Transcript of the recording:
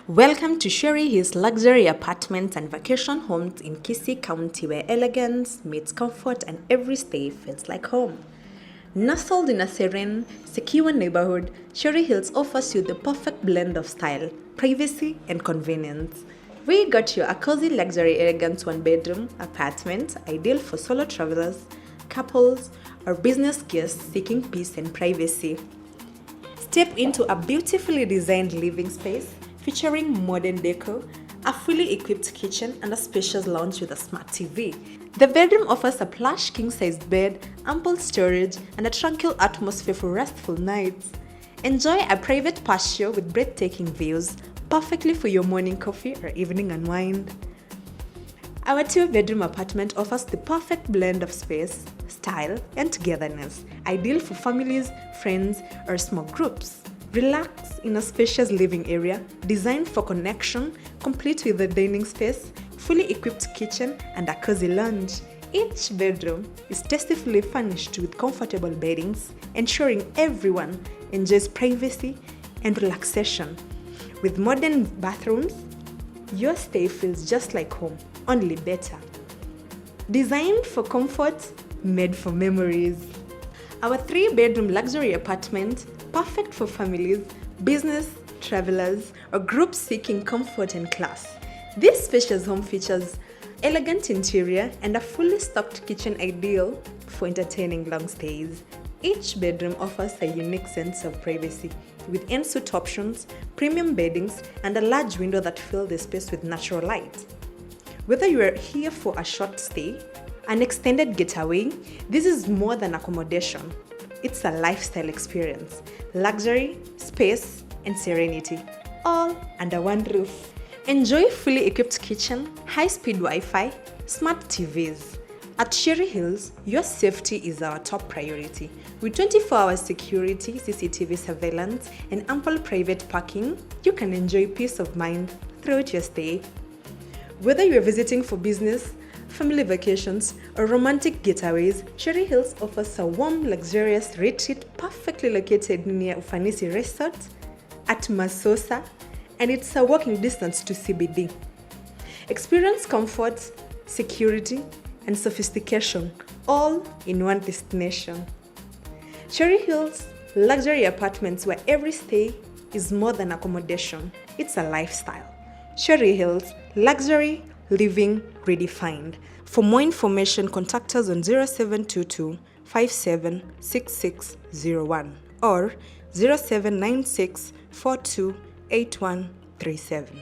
Welcome to Sherry Hills luxury apartments and vacation homes in Kisii County, where elegance meets comfort and every stay feels like home. Nestled in a serene, secure neighborhood, Sherry Hills offers you the perfect blend of style, privacy, and convenience. We got you a cozy luxury elegant one-bedroom apartment ideal for solo travelers, couples, or business guests seeking peace and privacy. Step into a beautifully designed living space featuring modern decor, a fully equipped kitchen, and a spacious lounge with a smart TV. The bedroom offers a plush king-sized bed, ample storage, and a tranquil atmosphere for restful nights. Enjoy a private patio with breathtaking views, perfectly for your morning coffee or evening unwind. Our two-bedroom apartment offers the perfect blend of space, style, and togetherness, ideal for families, friends, or small groups. Relax in a spacious living area designed for connection, complete with a dining space, fully equipped kitchen, and a cozy lounge. Each bedroom is tastefully furnished with comfortable beddings, ensuring everyone enjoys privacy and relaxation. With modern bathrooms, your stay feels just like home, only better. Designed for comfort, made for memories. Our three-bedroom luxury apartment, perfect for families, business, travelers, or groups seeking comfort and class. This spacious home features elegant interior and a fully stocked kitchen ideal for entertaining long stays. Each bedroom offers a unique sense of privacy with ensuite options, premium beddings, and a large window that fill the space with natural light. Whether you are here for a short stay, an extended getaway, this is more than accommodation. It's a lifestyle experience. Luxury, space, and serenity, all under one roof. Enjoy fully equipped kitchen, high-speed Wi-Fi, smart TVs. At Sherry Hills, your safety is our top priority. With 24-hour security, CCTV surveillance, and ample private parking, you can enjoy peace of mind throughout your stay. Whether you are visiting for business, family vacations, or romantic getaways, Sherry Hills offers a warm, luxurious retreat perfectly located near Ufanisi Resort at Masosa, and it's a walking distance to CBD. Experience comfort, security, and sophistication, all in one destination. Sherry Hills luxury apartments, where every stay is more than accommodation. It's a lifestyle. Sherry Hills luxury living redefined. For more information, contact us on 0722 576601 or 0796 428137.